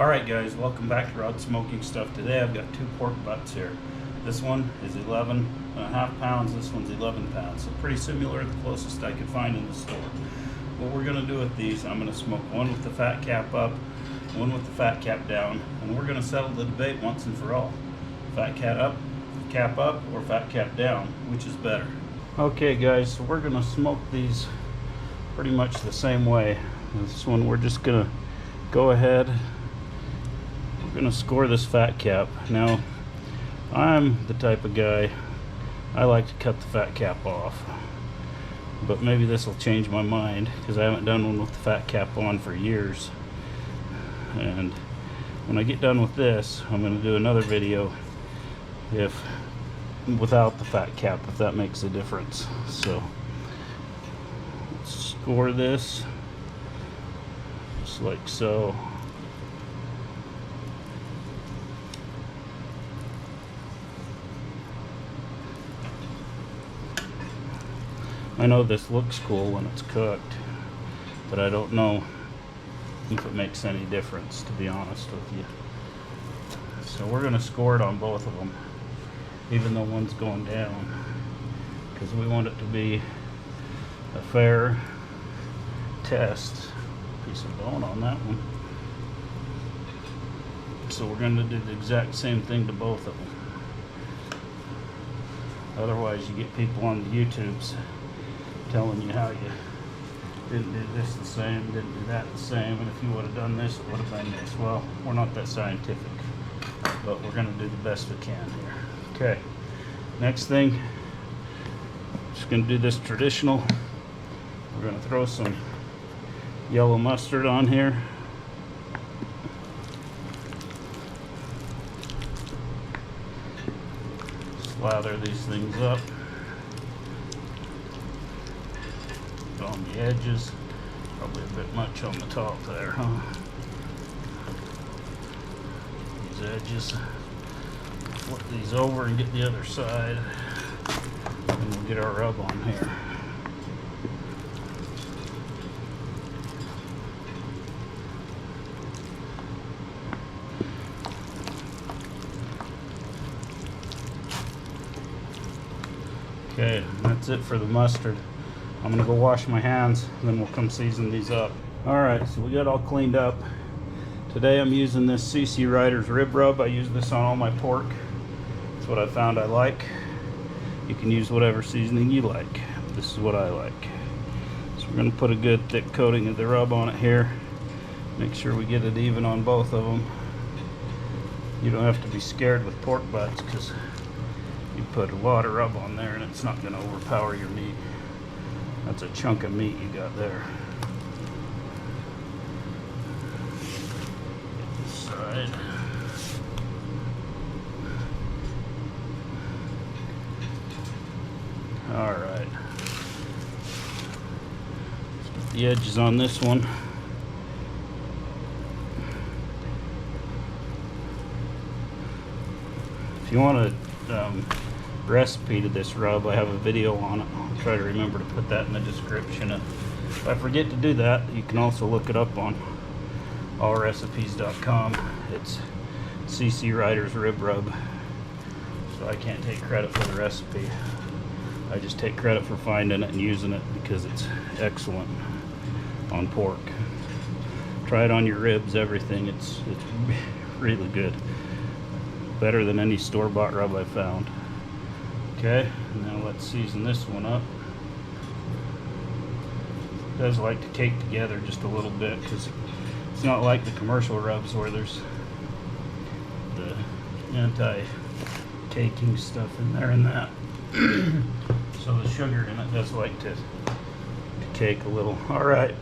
Alright guys, welcome back to Rod Smoking Stuff. Today I've got two pork butts here. This one is 11.5 pounds, this one's 11 pounds. So pretty similar, the closest I could find in the store. What we're going to do with these, I'm going to smoke one with the fat cap up, one with the fat cap down, and we're going to settle the debate once and for all. Fat cap up, or fat cap down, which is better? Okay guys, so we're going to smoke these pretty much the same way. This one we're just going to go ahead. We're going to score this fat cap. Now, I'm the type of guy, I like to cut the fat cap off. But maybe this will change my mind, because I haven't done one with the fat cap on for years. And when I get done with this, I'm going to do another video without the fat cap, if that makes a difference. So, let's score this, just like so. I know this looks cool when it's cooked, but I don't know if it makes any difference, to be honest with you. So we're going to score it on both of them, even though one's going down, because we want it to be a fair test. Piece of bone on that one. So we're going to do the exact same thing to both of them. Otherwise you get people on the YouTubes telling you how you didn't do this the same, didn't do that the same, and if you would have done this, it would have been this. Well, we're not that scientific, but we're going to do the best we can here. Okay, next thing, just going to do this traditional. We're going to throw some yellow mustard on here. Slather these things up on the edges, probably a bit much on the top there, huh? These edges, flip these over and get the other side, and we'll get our rub on here. Okay, that's it for the mustard. I'm gonna go wash my hands, and then we'll come season these up. Alright, so we got all cleaned up. Today I'm using this CC Riders Rib Rub. I use this on all my pork. That's what I found I like. You can use whatever seasoning you like. This is what I like. So we're gonna put a good thick coating of the rub on it here. Make sure we get it even on both of them. You don't have to be scared with pork butts, because you put a lot of rub on there and it's not gonna overpower your meat. That's a chunk of meat you got there. Get this side. Alright. Let's get the edges on this one. If you want a recipe to this rub, I have a video on it. I'll try to remember to put that in the description. If I forget to do that, you can also look it up on allrecipes.com. It's CC Riders Rib Rub. So I can't take credit for the recipe. I just take credit for finding it and using it, because it's excellent on pork. Try it on your ribs, everything. It's really good. Better than any store-bought rub I've found. Okay, now let's season this one up. It does like to cake together just a little bit, because it's not like the commercial rubs where there's the anti-caking stuff in there and that. So the sugar in it does like to cake a little. Alright,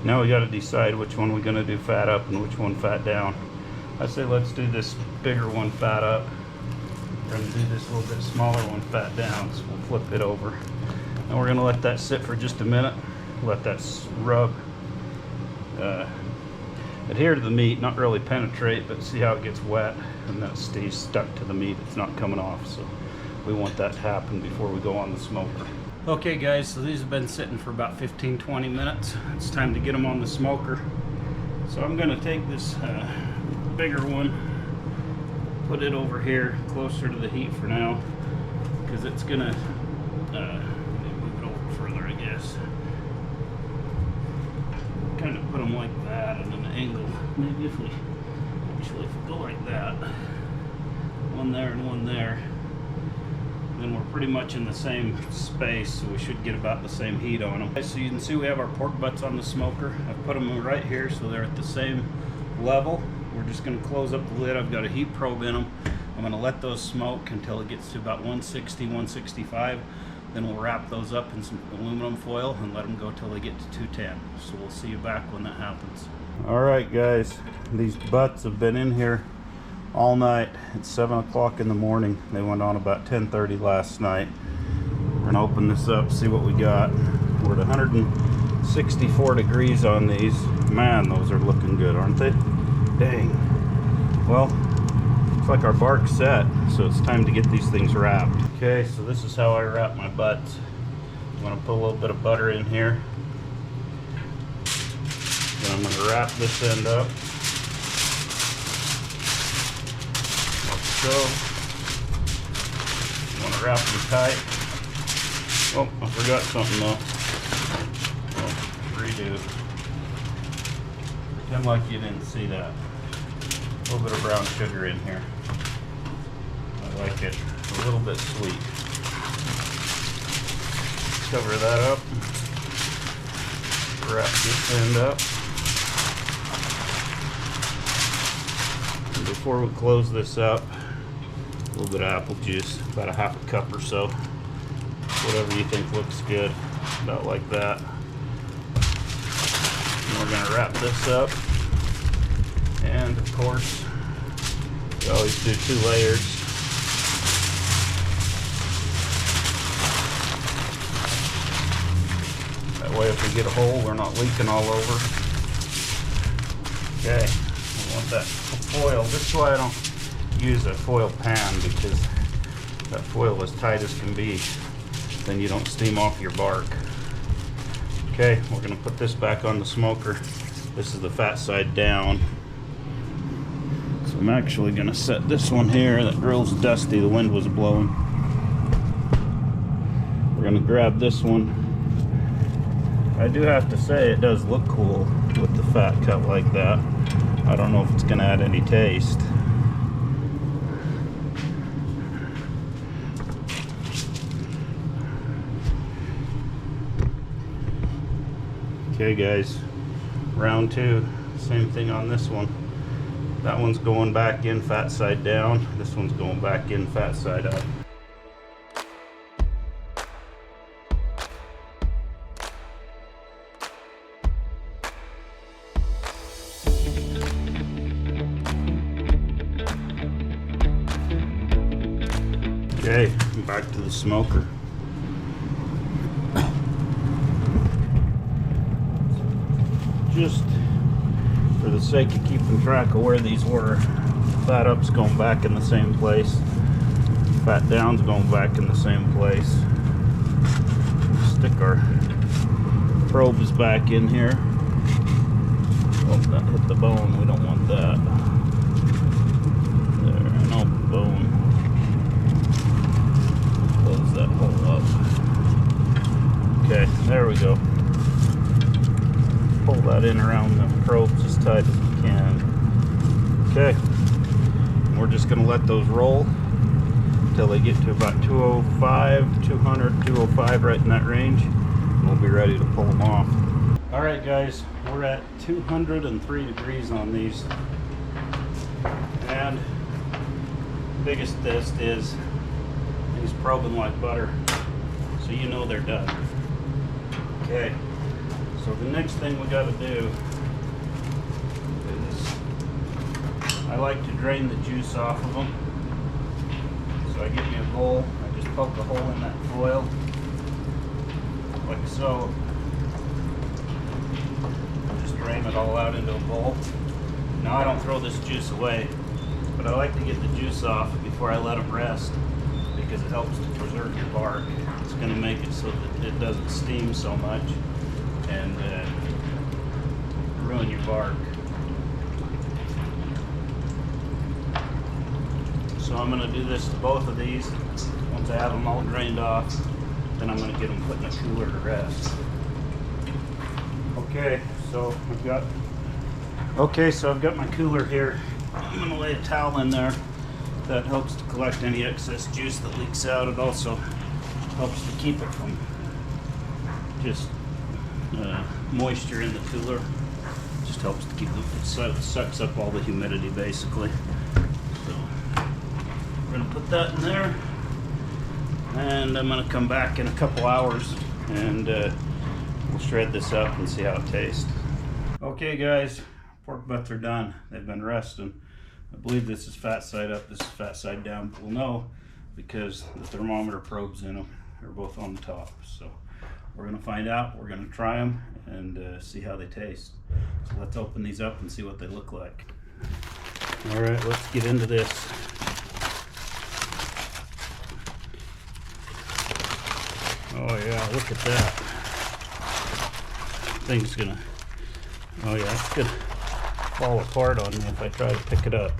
now we got to decide which one we're going to do fat up and which one fat down. I say let's do this bigger one fat up. We're going to do this little bit smaller one fat down, so we'll flip it over. And we're going to let that sit for just a minute. Let that rub adhere to the meat, not really penetrate, but see how it gets wet and that stays stuck to the meat. It's not coming off, so we want that to happen before we go on the smoker. Okay guys, so these have been sitting for about 15-20 minutes. It's time to get them on the smoker. So I'm going to take this bigger one, put it over here closer to the heat for now, because it's going to move it over further, I guess. Kind of put them like that at an angle. Maybe if we go like that, one there and one there, then we're pretty much in the same space, so we should get about the same heat on them. So you can see we have our pork butts on the smoker. I've put them right here so they're at the same level. We're just going to close up the lid. I've got a heat probe in them. I'm going to let those smoke until it gets to about 160, 165. Then we'll wrap those up in some aluminum foil and let them go till they get to 210. So we'll see you back when that happens. All right, guys, these butts have been in here all night. It's 7 o'clock in the morning. They went on about 10:30 last night. We're gonna open this up, see what we got. We're at 164 degrees on these. Man, those are looking good, aren't they? Dang. Well, looks like our bark's set, so it's time to get these things wrapped. Okay, so this is how I wrap my butts. I'm gonna put a little bit of butter in here. Then I'm gonna wrap this end up. So, you want to wrap them tight. Oh, I forgot something though. Oh, redo. Pretend like you didn't see that. A little bit of brown sugar in here. I like it a little bit sweet. Cover that up. Wrap this end up. And before we close this up, a little bit of apple juice, about a half a cup or so. Whatever you think looks good, about like that. And we're gonna wrap this up. And of course, we always do 2 layers. That way if we get a hole, we're not leaking all over. Okay, I want that foil. This is why I don't use a foil pan, because that foil is tight as can be. Then you don't steam off your bark. Okay, we're gonna put this back on the smoker. This is the fat side down. So I'm actually gonna set this one here. That grill's dusty, the wind was blowing. We're gonna grab this one. I do have to say it does look cool with the fat cut like that. I don't know if it's gonna add any taste. Okay guys, round 2, same thing on this one. That one's going back in fat side down. This one's going back in fat side up. Okay, back to the smoker. Just for the sake of keeping track of where these were, fat up's going back in the same place, fat down's going back in the same place. Stick our probes back in here. Oh, that hit the bone, we don't want that. There, no bone. Close that hole up. Okay, there we go. Pull that in around the probes as tight as we can. Okay, we're just going to let those roll until they get to about 205, 200, 205, right in that range, and we'll be ready to pull them off. All right, guys, we're at 203 degrees on these, and biggest test is these probing like butter, so you know they're done. Okay. So the next thing we got to do is, I like to drain the juice off of them. So I get me a bowl, I just poke a hole in that foil, like so. Just drain it all out into a bowl. Now I don't throw this juice away, but I like to get the juice off before I let them rest, because it helps to preserve your bark. It's going to make it so that it doesn't steam so much and ruin your bark. I'm going to do this to both of these. Once I have them all drained off, then I'm going to get them put in a cooler to rest. Okay, so I've got my cooler here. I'm going to lay a towel in there. That helps to collect any excess juice that leaks out. It also helps to keep it from just moisture in the cooler. Just helps to keep it sucks up all the humidity basically. So we're gonna put that in there, and I'm gonna come back in a couple hours and we'll shred this up and see how it tastes. Okay guys, pork butts are done. They've been resting. I believe this is fat side up, this is fat side down. We'll know because the thermometer probes in them are both on the top. So we're gonna find out, we're gonna try them and see how they taste. So let's open these up and see what they look like. All right, let's get into this. Oh yeah, look at that. Thing's gonna, oh yeah, it's gonna fall apart on me if I try to pick it up.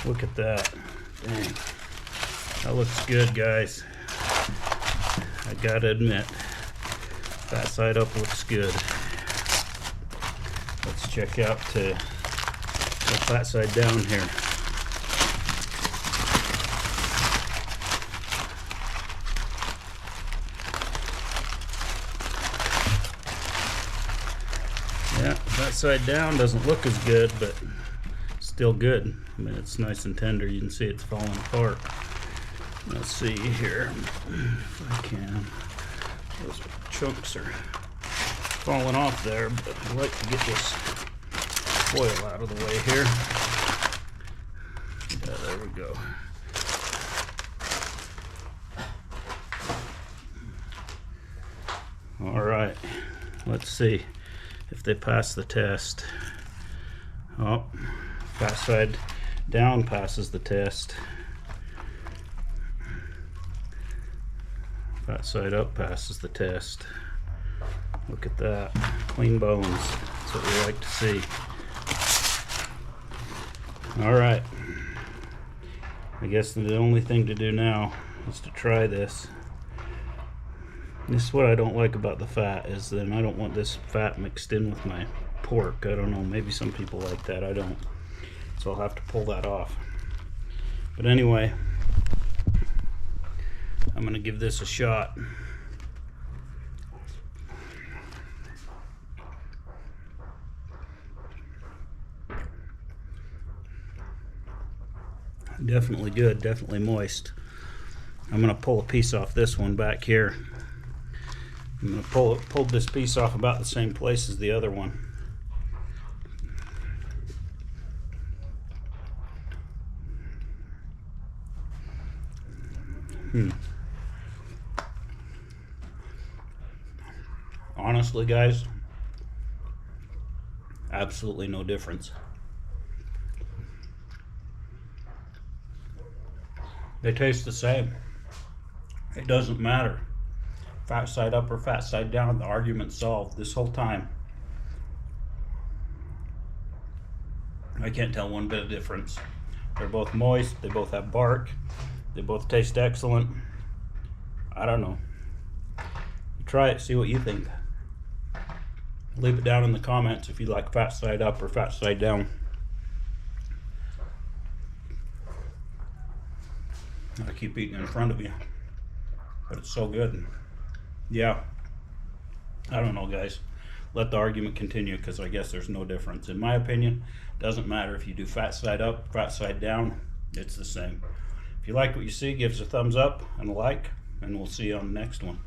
Look at that. Dang. That looks good, guys. I gotta admit, fat side up looks good. Let's check out the fat side down here. Yeah, fat side down doesn't look as good, but still good. I mean, it's nice and tender. You can see it's falling apart. Let's see here if I can. Those chunks are falling off there, but I'd like to get this foil out of the way here. Yeah, there we go. All right, let's see if they pass the test. Oh, fat side down passes the test. Fat side up passes the test. Look at that. Clean bones. That's what we like to see. Alright. I guess the only thing to do now is to try this. This is what I don't like about the fat, is that I don't want this fat mixed in with my pork. I don't know, maybe some people like that, I don't. So I'll have to pull that off. But anyway, I'm gonna give this a shot. Definitely good, definitely moist. I'm gonna pull a piece off this one back here. I'm gonna pull this piece off about the same place as the other one. Honestly, guys, absolutely no difference. They taste the same. It doesn't matter. Fat side up or fat side down, the argument's solved this whole time. I can't tell one bit of difference. They're both moist, they both have bark, they both taste excellent. I don't know. You try it, see what you think. Leave it down in the comments if you like fat side up or fat side down. I keep eating in front of you, but it's so good. Yeah, I don't know, guys. Let the argument continue, because I guess there's no difference. In my opinion, doesn't matter if you do fat side up, fat side down, it's the same. If you like what you see, give us a thumbs up and a like, and we'll see you on the next one.